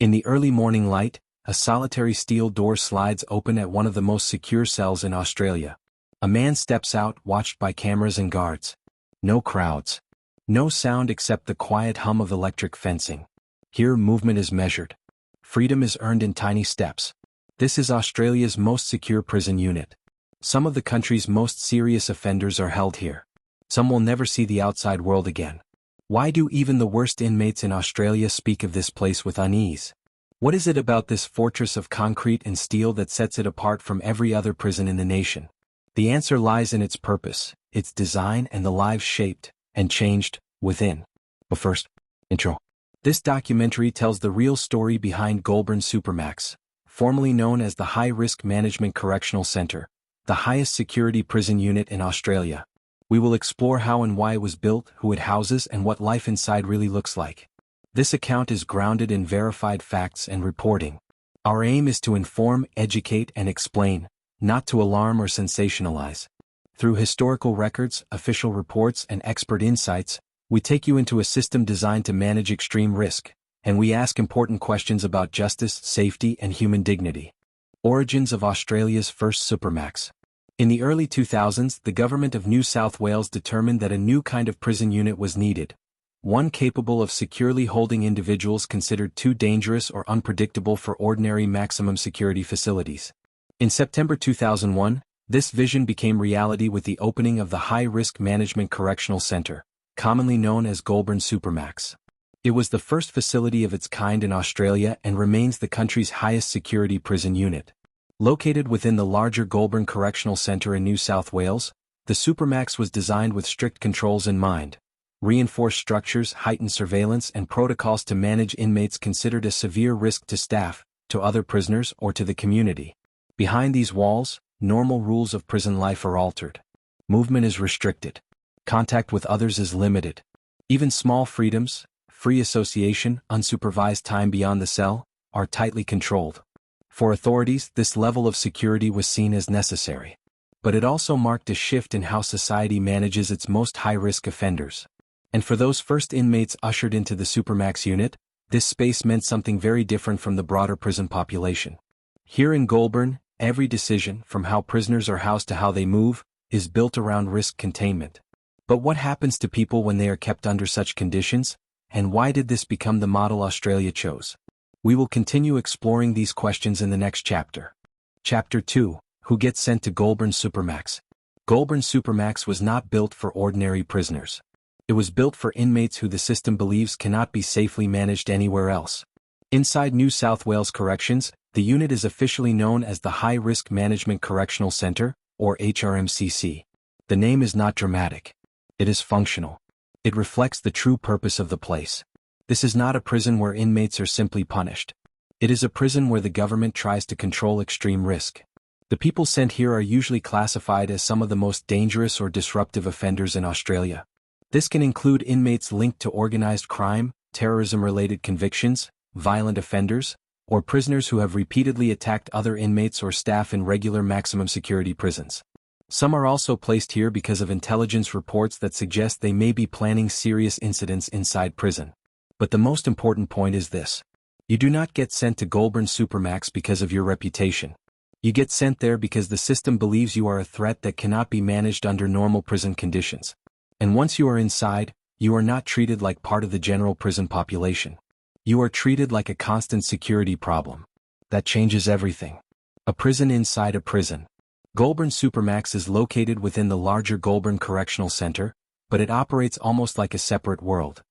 In the early morning light, a solitary steel door slides open at one of the most secure cells in Australia. A man steps out, watched by cameras and guards. No crowds. No sound except the quiet hum of electric fencing. Here movement is measured. Freedom is earned in tiny steps. This is Australia's most secure prison unit. Some of the country's most serious offenders are held here. Some will never see the outside world again. Why do even the worst inmates in Australia speak of this place with unease? What is it about this fortress of concrete and steel that sets it apart from every other prison in the nation? The answer lies in its purpose, its design, and the lives shaped and changed within. But first, intro. This documentary tells the real story behind Goulburn Supermax, formerly known as the High Risk Management Correctional Centre, the highest security prison unit in Australia. We will explore how and why it was built, who it houses, and what life inside really looks like. This account is grounded in verified facts and reporting. Our aim is to inform, educate, and explain, not to alarm or sensationalize. Through historical records, official reports, and expert insights, we take you into a system designed to manage extreme risk, and we ask important questions about justice, safety, and human dignity. Origins of Australia's first Supermax. In the early 2000s, the government of New South Wales determined that a new kind of prison unit was needed, one capable of securely holding individuals considered too dangerous or unpredictable for ordinary maximum security facilities. In September 2001, this vision became reality with the opening of the High Risk Management Correctional Centre, commonly known as Goulburn Supermax. It was the first facility of its kind in Australia and remains the country's highest security prison unit. Located within the larger Goulburn Correctional Centre in New South Wales, the Supermax was designed with strict controls in mind. Reinforced structures, heightened surveillance, and protocols to manage inmates considered a severe risk to staff, to other prisoners, or to the community. Behind these walls, normal rules of prison life are altered. Movement is restricted. Contact with others is limited. Even small freedoms, free association, unsupervised time beyond the cell, are tightly controlled. For authorities, this level of security was seen as necessary. But it also marked a shift in how society manages its most high-risk offenders. And for those first inmates ushered into the Supermax unit, this space meant something very different from the broader prison population. Here in Goulburn, every decision, from how prisoners are housed to how they move, is built around risk containment. But what happens to people when they are kept under such conditions, and why did this become the model Australia chose? We will continue exploring these questions in the next chapter. Chapter 2, Who Gets Sent to Goulburn Supermax? Goulburn Supermax was not built for ordinary prisoners. It was built for inmates who the system believes cannot be safely managed anywhere else. Inside New South Wales Corrections, the unit is officially known as the High Risk Management Correctional Centre, or HRMCC. The name is not dramatic. It is functional. It reflects the true purpose of the place. This is not a prison where inmates are simply punished. It is a prison where the government tries to control extreme risk. The people sent here are usually classified as some of the most dangerous or disruptive offenders in Australia. This can include inmates linked to organized crime, terrorism-related convictions, violent offenders, or prisoners who have repeatedly attacked other inmates or staff in regular maximum security prisons. Some are also placed here because of intelligence reports that suggest they may be planning serious incidents inside prison. But the most important point is this. You do not get sent to Goulburn Supermax because of your reputation. You get sent there because the system believes you are a threat that cannot be managed under normal prison conditions. And once you are inside, you are not treated like part of the general prison population. You are treated like a constant security problem. That changes everything. A prison inside a prison. Goulburn Supermax is located within the larger Goulburn Correctional Centre, but it operates almost like a separate world.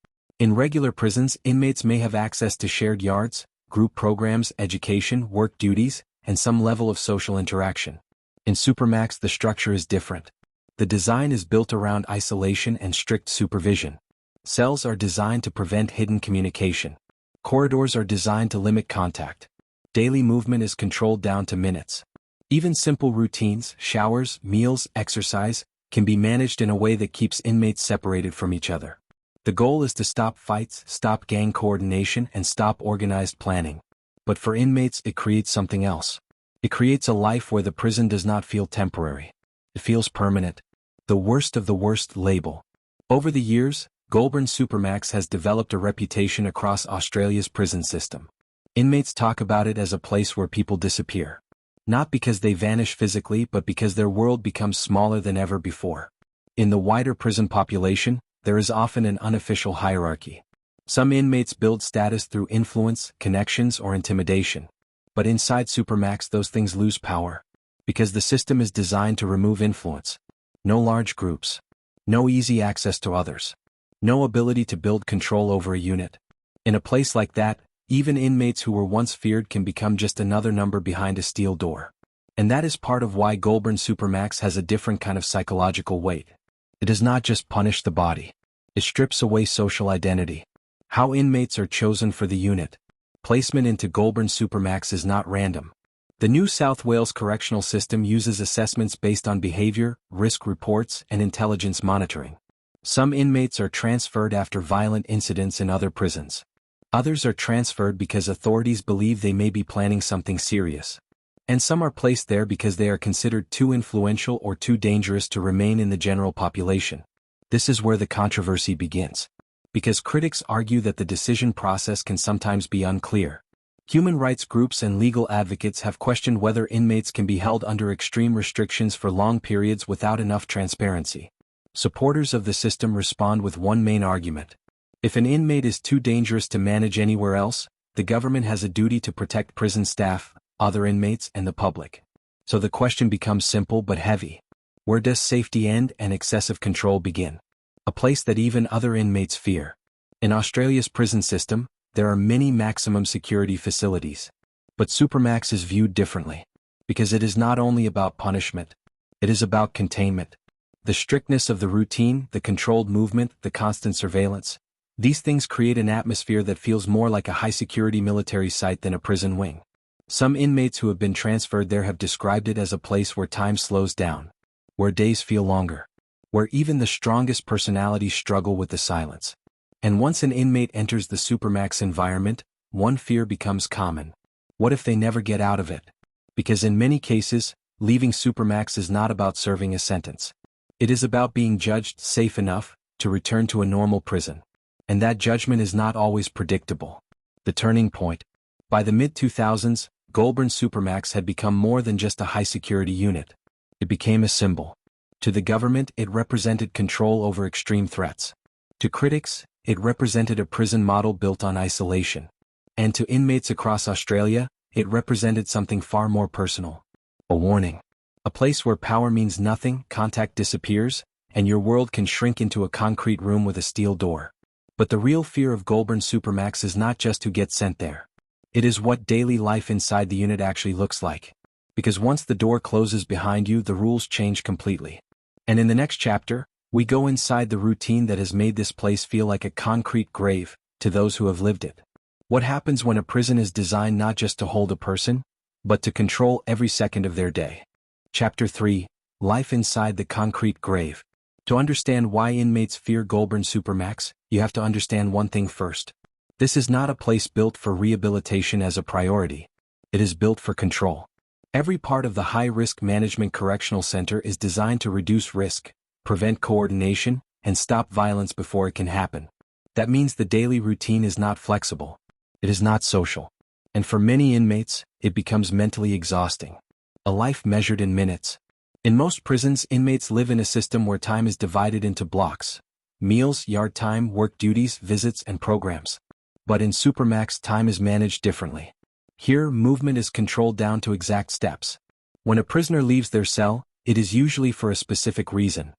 In regular prisons, inmates may have access to shared yards, group programs, education, work duties, and some level of social interaction. In Supermax, the structure is different. The design is built around isolation and strict supervision. Cells are designed to prevent hidden communication. Corridors are designed to limit contact. Daily movement is controlled down to minutes. Even simple routines, showers, meals, exercise, can be managed in a way that keeps inmates separated from each other. The goal is to stop fights, stop gang coordination, and stop organized planning. But for inmates, it creates something else. It creates a life where the prison does not feel temporary. It feels permanent. The worst of the worst label. Over the years, Goulburn Supermax has developed a reputation across Australia's prison system. Inmates talk about it as a place where people disappear. Not because they vanish physically but because their world becomes smaller than ever before. In the wider prison population, there is often an unofficial hierarchy. Some inmates build status through influence, connections, or intimidation. But inside Supermax those things lose power. Because the system is designed to remove influence. No large groups. No easy access to others. No ability to build control over a unit. In a place like that, even inmates who were once feared can become just another number behind a steel door. And that is part of why Goulburn Supermax has a different kind of psychological weight. It does not just punish the body. It strips away social identity. How inmates are chosen for the unit. Placement into Goulburn Supermax is not random. The New South Wales correctional system uses assessments based on behavior, risk reports, and intelligence monitoring. Some inmates are transferred after violent incidents in other prisons. Others are transferred because authorities believe they may be planning something serious. And some are placed there because they are considered too influential or too dangerous to remain in the general population. This is where the controversy begins. Because critics argue that the decision process can sometimes be unclear. Human rights groups and legal advocates have questioned whether inmates can be held under extreme restrictions for long periods without enough transparency. Supporters of the system respond with one main argument. If an inmate is too dangerous to manage anywhere else, the government has a duty to protect prison staff, other inmates, and the public. So the question becomes simple but heavy. Where does safety end and excessive control begin? A place that even other inmates fear. In Australia's prison system, there are many maximum security facilities. But Supermax is viewed differently. Because it is not only about punishment. It is about containment. The strictness of the routine, the controlled movement, the constant surveillance. These things create an atmosphere that feels more like a high-security military site than a prison wing. Some inmates who have been transferred there have described it as a place where time slows down. Where days feel longer. Where even the strongest personalities struggle with the silence. And once an inmate enters the Supermax environment, one fear becomes common. What if they never get out of it? Because in many cases, leaving Supermax is not about serving a sentence. It is about being judged safe enough to return to a normal prison. And that judgment is not always predictable. The turning point. By the mid-2000s, Goulburn Supermax had become more than just a high-security unit. It became a symbol. To the government, it represented control over extreme threats. To critics, it represented a prison model built on isolation. And to inmates across Australia, it represented something far more personal. A warning. A place where power means nothing, contact disappears, and your world can shrink into a concrete room with a steel door. But the real fear of Goulburn Supermax is not just who gets sent there. It is what daily life inside the unit actually looks like. Because once the door closes behind you, the rules change completely. And in the next chapter, we go inside the routine that has made this place feel like a concrete grave to those who have lived it. What happens when a prison is designed not just to hold a person, but to control every second of their day? Chapter 3, Life Inside the Concrete Grave. To understand why inmates fear Goulburn Supermax, you have to understand one thing first. This is not a place built for rehabilitation as a priority. It is built for control. Every part of the High-Risk Management Correctional Center is designed to reduce risk, prevent coordination, and stop violence before it can happen. That means the daily routine is not flexible. It is not social. And for many inmates, it becomes mentally exhausting. A life measured in minutes. In most prisons, inmates live in a system where time is divided into blocks. Meals, yard time, work duties, visits, and programs. But in Supermax, time is managed differently. Here, movement is controlled down to exact steps. When a prisoner leaves their cell, it is usually for a specific reason.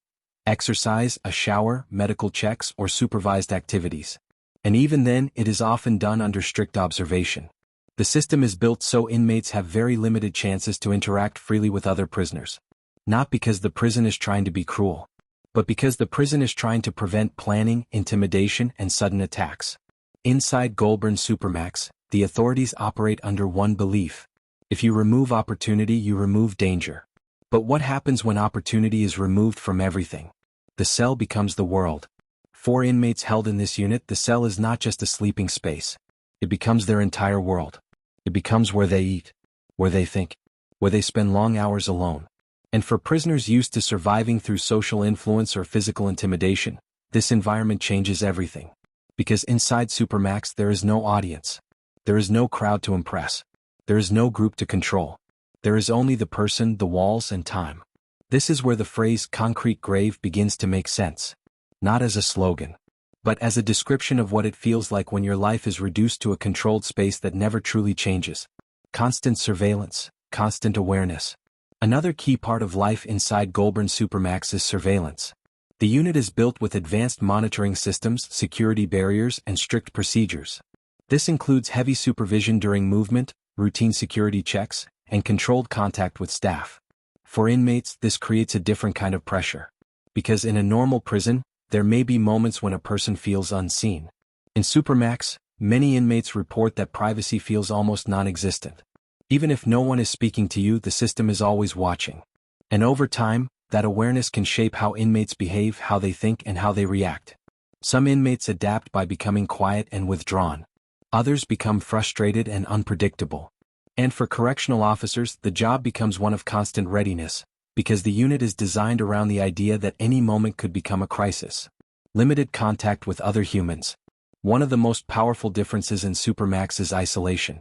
Exercise, a shower, medical checks, or supervised activities. And even then, it is often done under strict observation. The system is built so inmates have very limited chances to interact freely with other prisoners. Not because the prison is trying to be cruel, but because the prison is trying to prevent planning, intimidation, and sudden attacks. Inside Goulburn Supermax, the authorities operate under one belief. If you remove opportunity, you remove danger. But what happens when opportunity is removed from everything? The cell becomes the world. For inmates held in this unit, the cell is not just a sleeping space. It becomes their entire world. It becomes where they eat, where they think, where they spend long hours alone. And for prisoners used to surviving through social influence or physical intimidation, this environment changes everything. Because inside Supermax there is no audience. There is no crowd to impress. There is no group to control. There is only the person, the walls, and time. This is where the phrase concrete grave begins to make sense. Not as a slogan, but as a description of what it feels like when your life is reduced to a controlled space that never truly changes. Constant surveillance, constant awareness. Another key part of life inside Goulburn Supermax is surveillance. The unit is built with advanced monitoring systems, security barriers, and strict procedures. This includes heavy supervision during movement, routine security checks, and controlled contact with staff. For inmates, this creates a different kind of pressure. Because in a normal prison, there may be moments when a person feels unseen. In Supermax, many inmates report that privacy feels almost non-existent. Even if no one is speaking to you, the system is always watching. And over time, that awareness can shape how inmates behave, how they think, and how they react. Some inmates adapt by becoming quiet and withdrawn. Others become frustrated and unpredictable. And for correctional officers, the job becomes one of constant readiness, because the unit is designed around the idea that any moment could become a crisis. Limited contact with other humans. One of the most powerful differences in Supermax is isolation.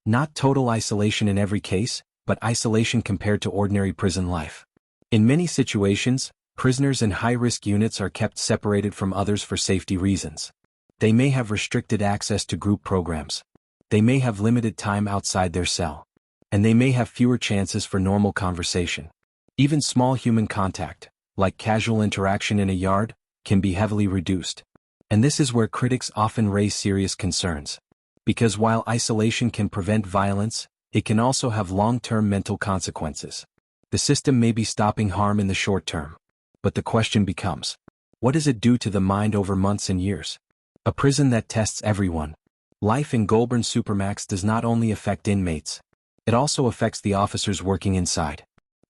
Not total isolation in every case, but isolation compared to ordinary prison life. In many situations, prisoners in high-risk units are kept separated from others for safety reasons. They may have restricted access to group programs. They may have limited time outside their cell. And they may have fewer chances for normal conversation. Even small human contact, like casual interaction in a yard, can be heavily reduced. And this is where critics often raise serious concerns. Because while isolation can prevent violence, it can also have long-term mental consequences. The system may be stopping harm in the short term. But the question becomes, what does it do to the mind over months and years? A prison that tests everyone. Life in Goulburn Supermax does not only affect inmates. It also affects the officers working inside.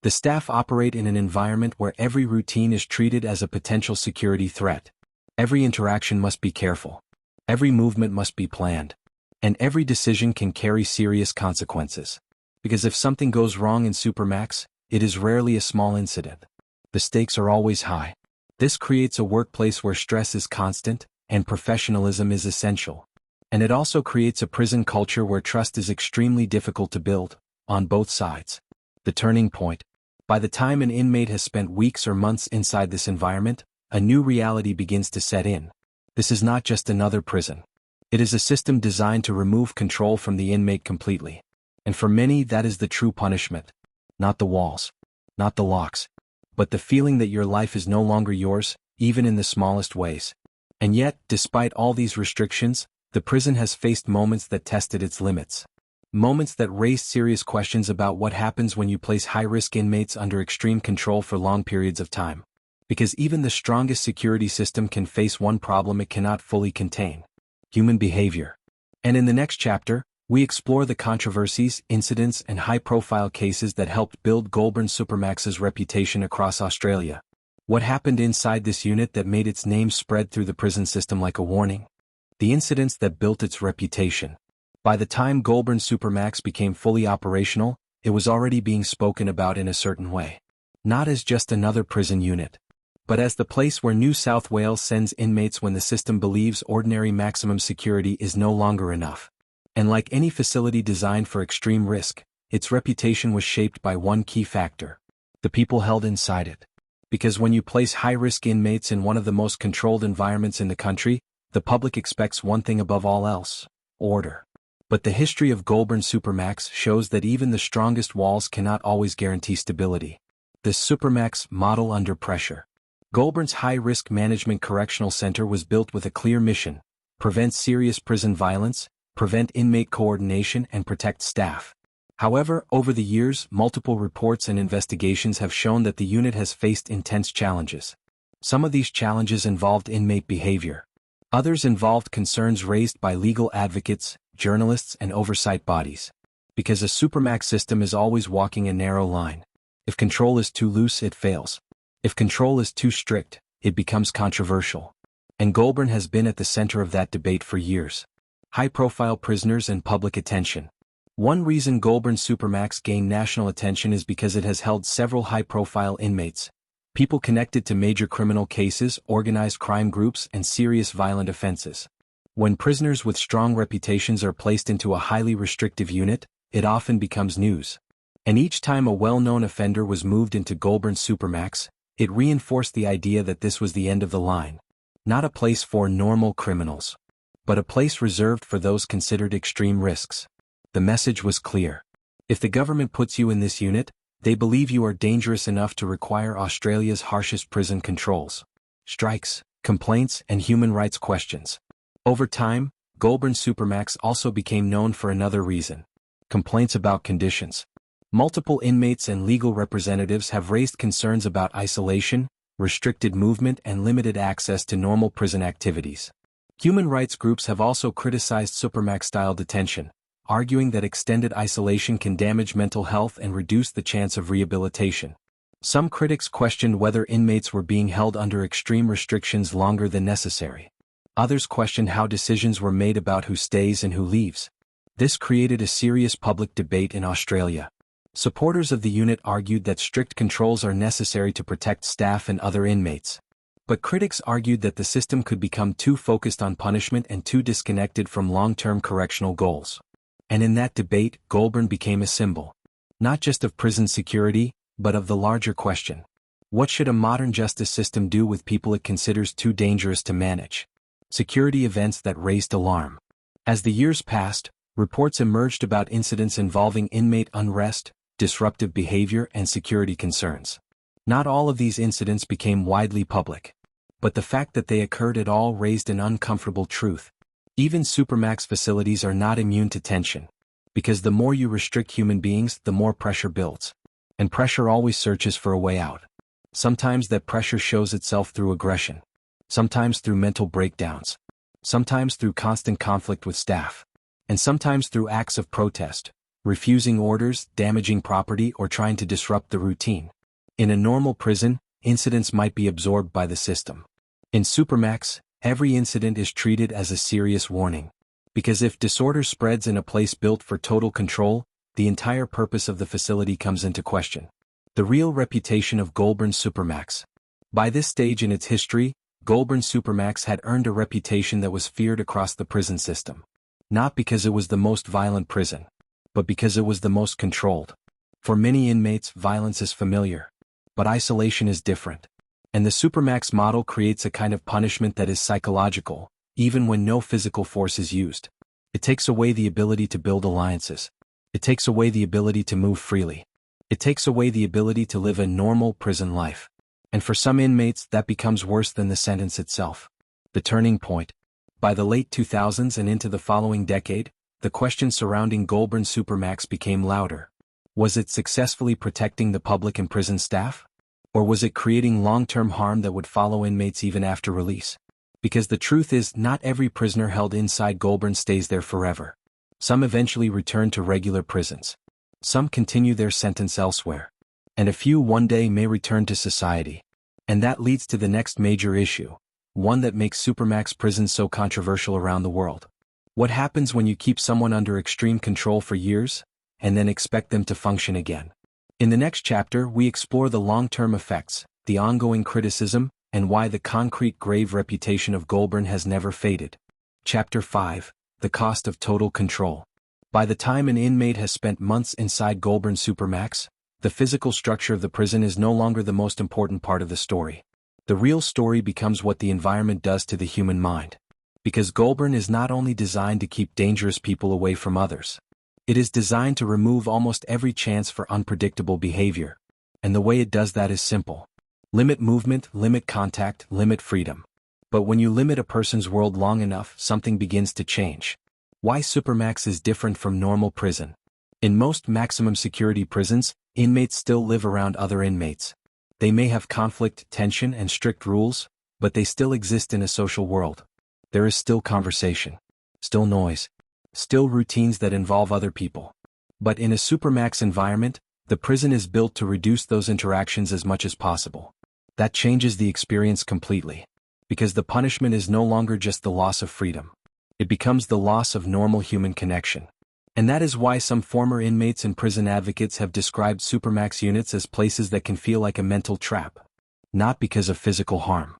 The staff operate in an environment where every routine is treated as a potential security threat. Every interaction must be careful. Every movement must be planned. And every decision can carry serious consequences. Because if something goes wrong in Supermax, it is rarely a small incident. The stakes are always high. This creates a workplace where stress is constant, and professionalism is essential. And it also creates a prison culture where trust is extremely difficult to build, on both sides. The turning point. By the time an inmate has spent weeks or months inside this environment, a new reality begins to set in. This is not just another prison. It is a system designed to remove control from the inmate completely. And for many, that is the true punishment. Not the walls. Not the locks. But the feeling that your life is no longer yours, even in the smallest ways. And yet, despite all these restrictions, the prison has faced moments that tested its limits. Moments that raised serious questions about what happens when you place high-risk inmates under extreme control for long periods of time. Because even the strongest security system can face one problem it cannot fully contain: human behavior. And in the next chapter, we explore the controversies, incidents, and high-profile cases that helped build Goulburn Supermax's reputation across Australia. What happened inside this unit that made its name spread through the prison system like a warning? The incidents that built its reputation. By the time Goulburn Supermax became fully operational, it was already being spoken about in a certain way. Not as just another prison unit, but as the place where New South Wales sends inmates when the system believes ordinary maximum security is no longer enough. And like any facility designed for extreme risk, its reputation was shaped by one key factor: the people held inside it. Because when you place high-risk inmates in one of the most controlled environments in the country, the public expects one thing above all else: order. But the history of Goulburn Supermax shows that even the strongest walls cannot always guarantee stability. The Supermax model under pressure. Goulburn's high-risk management correctional center was built with a clear mission: prevent serious prison violence, prevent inmate coordination, and protect staff. However, over the years, multiple reports and investigations have shown that the unit has faced intense challenges. Some of these challenges involved inmate behavior. Others involved concerns raised by legal advocates, journalists, and oversight bodies. Because a Supermax system is always walking a narrow line. If control is too loose, it fails. If control is too strict, it becomes controversial. And Goulburn has been at the center of that debate for years. High-profile prisoners and public attention. One reason Goulburn Supermax gained national attention is because it has held several high-profile inmates, people connected to major criminal cases, organized crime groups, and serious violent offenses. When prisoners with strong reputations are placed into a highly restrictive unit, it often becomes news. And each time a well-known offender was moved into Goulburn Supermax, it reinforced the idea that this was the end of the line. Not a place for normal criminals, but a place reserved for those considered extreme risks. The message was clear. If the government puts you in this unit, they believe you are dangerous enough to require Australia's harshest prison controls. Strikes, complaints, and human rights questions. Over time, Goulburn Supermax also became known for another reason. Complaints about conditions. Multiple inmates and legal representatives have raised concerns about isolation, restricted movement, and limited access to normal prison activities. Human rights groups have also criticized Supermax-style detention, arguing that extended isolation can damage mental health and reduce the chance of rehabilitation. Some critics questioned whether inmates were being held under extreme restrictions longer than necessary. Others questioned how decisions were made about who stays and who leaves. This created a serious public debate in Australia. Supporters of the unit argued that strict controls are necessary to protect staff and other inmates. But critics argued that the system could become too focused on punishment and too disconnected from long-term correctional goals. And in that debate, Goulburn became a symbol. Not just of prison security, but of the larger question. What should a modern justice system do with people it considers too dangerous to manage? Security events that raised alarm. As the years passed, reports emerged about incidents involving inmate unrest, disruptive behavior, and security concerns. Not all of these incidents became widely public. But the fact that they occurred at all raised an uncomfortable truth. Even Supermax facilities are not immune to tension. Because the more you restrict human beings, the more pressure builds. And pressure always searches for a way out. Sometimes that pressure shows itself through aggression. Sometimes through mental breakdowns. Sometimes through constant conflict with staff. And sometimes through acts of protest, refusing orders, damaging property, or trying to disrupt the routine. In a normal prison, incidents might be absorbed by the system. In Supermax, every incident is treated as a serious warning. Because if disorder spreads in a place built for total control, the entire purpose of the facility comes into question. The real reputation of Goulburn Supermax. By this stage in its history, Goulburn Supermax had earned a reputation that was feared across the prison system. Not because it was the most violent prison, but because it was the most controlled. For many inmates, violence is familiar. But isolation is different. And the Supermax model creates a kind of punishment that is psychological, even when no physical force is used. It takes away the ability to build alliances. It takes away the ability to move freely. It takes away the ability to live a normal prison life. And for some inmates, that becomes worse than the sentence itself. The turning point. By the late 2000s and into the following decade, the question surrounding Goulburn Supermax became louder. Was it successfully protecting the public and prison staff? Or was it creating long-term harm that would follow inmates even after release? Because the truth is, not every prisoner held inside Goulburn stays there forever. Some eventually return to regular prisons. Some continue their sentence elsewhere. And a few one day may return to society. And that leads to the next major issue, one that makes Supermax prisons so controversial around the world. What happens when you keep someone under extreme control for years, and then expect them to function again? In the next chapter, we explore the long-term effects, the ongoing criticism, and why the concrete grave reputation of Goulburn has never faded. Chapter 5. The cost of total control. By the time an inmate has spent months inside Goulburn Supermax, the physical structure of the prison is no longer the most important part of the story. The real story becomes what the environment does to the human mind. Because Goulburn is not only designed to keep dangerous people away from others. It is designed to remove almost every chance for unpredictable behavior. And the way it does that is simple. Limit movement, limit contact, limit freedom. But when you limit a person's world long enough, something begins to change. Why Supermax is different from normal prison. In most maximum security prisons, inmates still live around other inmates. They may have conflict, tension, and strict rules, but they still exist in a social world. There is still conversation. Still noise. Still routines that involve other people. But in a Supermax environment, the prison is built to reduce those interactions as much as possible. That changes the experience completely. Because the punishment is no longer just the loss of freedom. It becomes the loss of normal human connection. And that is why some former inmates and prison advocates have described Supermax units as places that can feel like a mental trap. Not because of physical harm,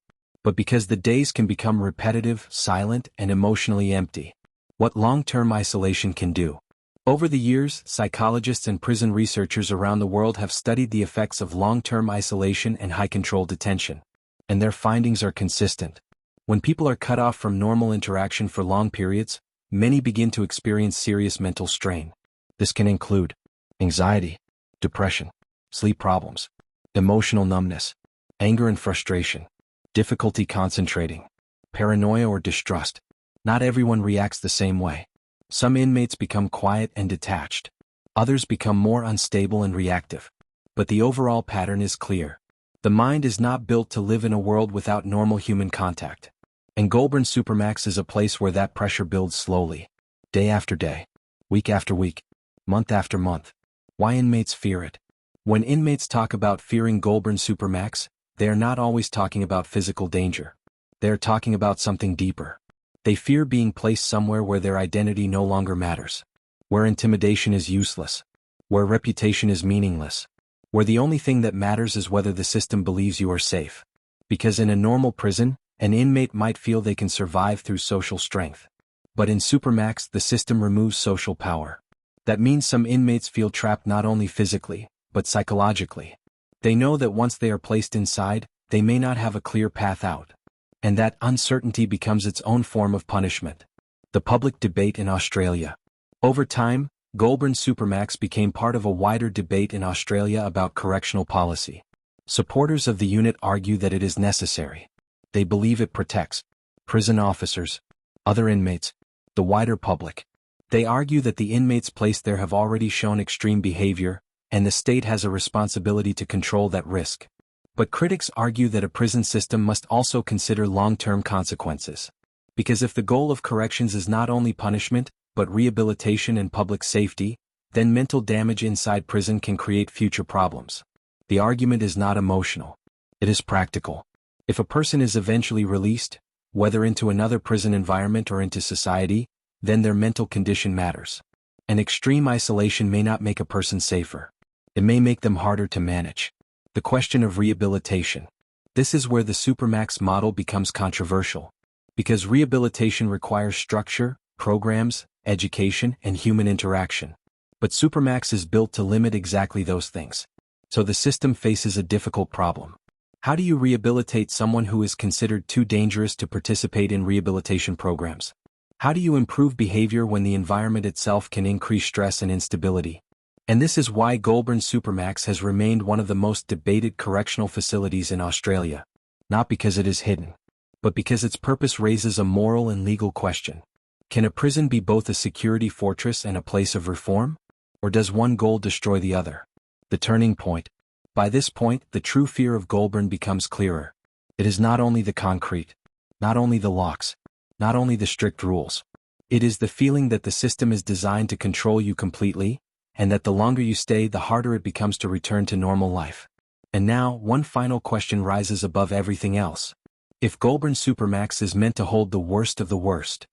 but because the days can become repetitive, silent, and emotionally empty. What long-term isolation can do. Over the years, psychologists and prison researchers around the world have studied the effects of long-term isolation and high-control detention. And their findings are consistent. When people are cut off from normal interaction for long periods, many begin to experience serious mental strain. This can include anxiety, depression, sleep problems, emotional numbness, anger and frustration, difficulty concentrating, paranoia or distrust. Not everyone reacts the same way. Some inmates become quiet and detached. Others become more unstable and reactive. But the overall pattern is clear. The mind is not built to live in a world without normal human contact. And Goulburn Supermax is a place where that pressure builds slowly. Day after day. Week after week. Month after month. Why inmates fear it? When inmates talk about fearing Goulburn Supermax, they are not always talking about physical danger. They are talking about something deeper. They fear being placed somewhere where their identity no longer matters. Where intimidation is useless. Where reputation is meaningless. Where the only thing that matters is whether the system believes you are safe. Because in a normal prison, an inmate might feel they can survive through social strength. But in Supermax, the system removes social power. That means some inmates feel trapped not only physically, but psychologically. They know that once they are placed inside, they may not have a clear path out. And that uncertainty becomes its own form of punishment. The public debate in Australia. Over time, Goulburn Supermax became part of a wider debate in Australia about correctional policy. Supporters of the unit argue that it is necessary. They believe it protects prison officers, other inmates, the wider public. They argue that the inmates placed there have already shown extreme behavior, and the state has a responsibility to control that risk. But critics argue that a prison system must also consider long-term consequences. Because if the goal of corrections is not only punishment, but rehabilitation and public safety, then mental damage inside prison can create future problems. The argument is not emotional. It is practical. If a person is eventually released, whether into another prison environment or into society, then their mental condition matters. And extreme isolation may not make a person safer. It may make them harder to manage. The question of rehabilitation. This is where the Supermax model becomes controversial. Because rehabilitation requires structure, programs, education, and human interaction. But Supermax is built to limit exactly those things. So the system faces a difficult problem. How do you rehabilitate someone who is considered too dangerous to participate in rehabilitation programs? How do you improve behavior when the environment itself can increase stress and instability? And this is why Goulburn Supermax has remained one of the most debated correctional facilities in Australia. Not because it is hidden, but because its purpose raises a moral and legal question. Can a prison be both a security fortress and a place of reform? Or does one goal destroy the other? The turning point. By this point, the true fear of Goulburn becomes clearer. It is not only the concrete, not only the locks, not only the strict rules. It is the feeling that the system is designed to control you completely, and that the longer you stay, the harder it becomes to return to normal life. And now, one final question rises above everything else. If Goulburn Supermax is meant to hold the worst of the worst,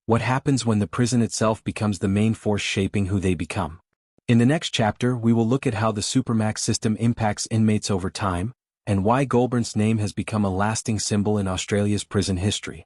what happens when the prison itself becomes the main force shaping who they become? In the next chapter, we will look at how the Supermax system impacts inmates over time, and why Goulburn's name has become a lasting symbol in Australia's prison history.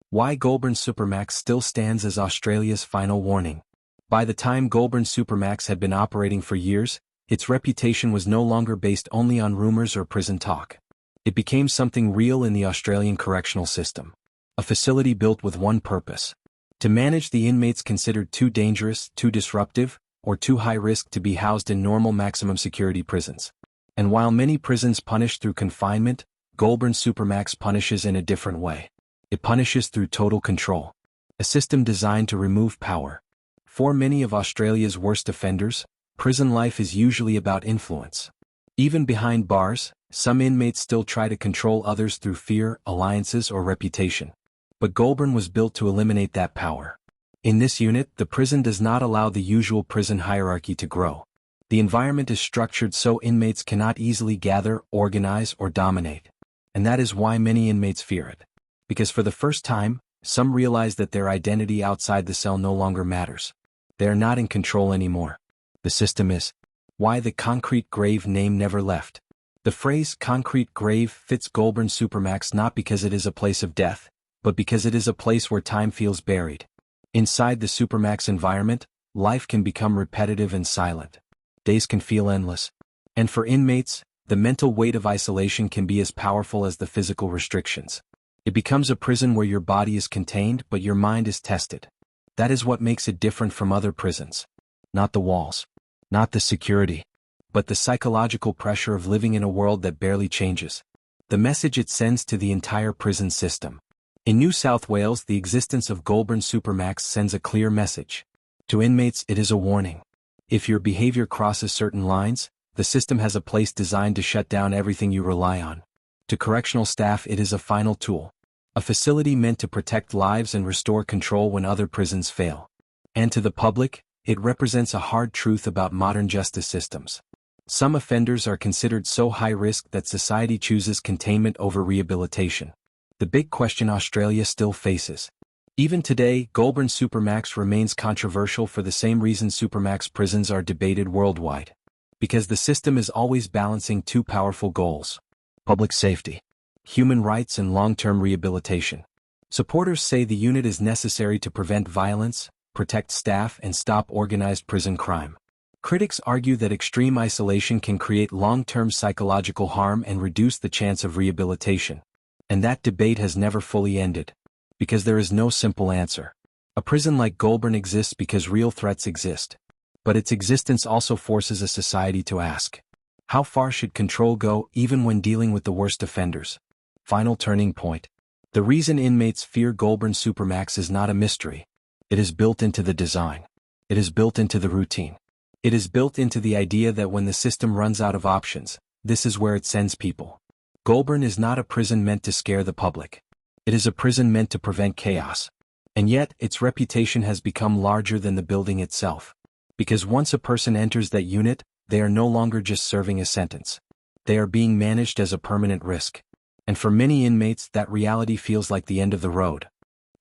Why Goulburn Supermax still stands as Australia's final warning. By the time Goulburn Supermax had been operating for years, its reputation was no longer based only on rumors or prison talk. It became something real in the Australian correctional system. A facility built with one purpose: to manage the inmates considered too dangerous, too disruptive, or too high risk to be housed in normal maximum security prisons. And while many prisons punish through confinement, Goulburn Supermax punishes in a different way. It punishes through total control. A system designed to remove power. For many of Australia's worst offenders, prison life is usually about influence. Even behind bars, some inmates still try to control others through fear, alliances, or reputation. But Goulburn was built to eliminate that power. In this unit, the prison does not allow the usual prison hierarchy to grow. The environment is structured so inmates cannot easily gather, organize, or dominate. And that is why many inmates fear it. Because for the first time, some realize that their identity outside the cell no longer matters. They are not in control anymore. The system is. Why the concrete grave name never left. The phrase concrete grave fits Goulburn Supermax not because it is a place of death, but because it is a place where time feels buried. Inside the Supermax environment, life can become repetitive and silent. Days can feel endless. And for inmates, the mental weight of isolation can be as powerful as the physical restrictions. It becomes a prison where your body is contained but your mind is tested. That is what makes it different from other prisons. Not the walls. Not the security. But the psychological pressure of living in a world that barely changes. The message it sends to the entire prison system. In New South Wales, the existence of Goulburn Supermax sends a clear message. To inmates, it is a warning. If your behavior crosses certain lines, the system has a place designed to shut down everything you rely on. To correctional staff, it is a final tool. A facility meant to protect lives and restore control when other prisons fail. And to the public, it represents a hard truth about modern justice systems. Some offenders are considered so high risk that society chooses containment over rehabilitation. The big question Australia still faces. Even today, Goulburn Supermax remains controversial for the same reason Supermax prisons are debated worldwide. Because the system is always balancing two powerful goals: public safety, human rights, and long-term rehabilitation. Supporters say the unit is necessary to prevent violence, protect staff, and stop organized prison crime. Critics argue that extreme isolation can create long-term psychological harm and reduce the chance of rehabilitation. And that debate has never fully ended. Because there is no simple answer. A prison like Goulburn exists because real threats exist. But its existence also forces a society to ask, how far should control go even when dealing with the worst offenders? Final turning point. The reason inmates fear Goulburn Supermax is not a mystery. It is built into the design. It is built into the routine. It is built into the idea that when the system runs out of options, this is where it sends people. Goulburn is not a prison meant to scare the public. It is a prison meant to prevent chaos. And yet, its reputation has become larger than the building itself. Because once a person enters that unit, they are no longer just serving a sentence. They are being managed as a permanent risk. And for many inmates, that reality feels like the end of the road.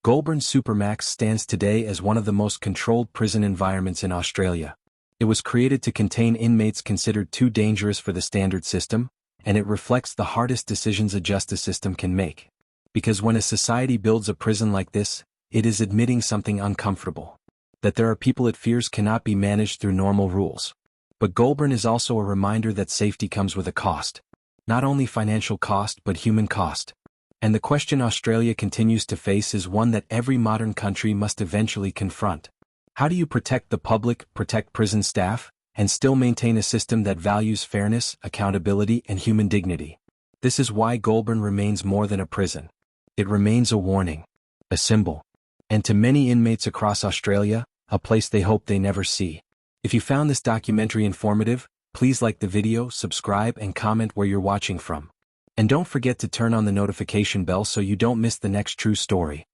Goulburn Supermax stands today as one of the most controlled prison environments in Australia. It was created to contain inmates considered too dangerous for the standard system, and it reflects the hardest decisions a justice system can make. Because when a society builds a prison like this, it is admitting something uncomfortable. That there are people it fears cannot be managed through normal rules. But Goulburn is also a reminder that safety comes with a cost. Not only financial cost but human cost. And the question Australia continues to face is one that every modern country must eventually confront. How do you protect the public, protect prison staff, and still maintain a system that values fairness, accountability, and human dignity? This is why Goulburn remains more than a prison. It remains a warning, a symbol, and to many inmates across Australia, a place they hope they never see. If you found this documentary informative, please like the video, subscribe, and comment where you're watching from. And don't forget to turn on the notification bell so you don't miss the next true story.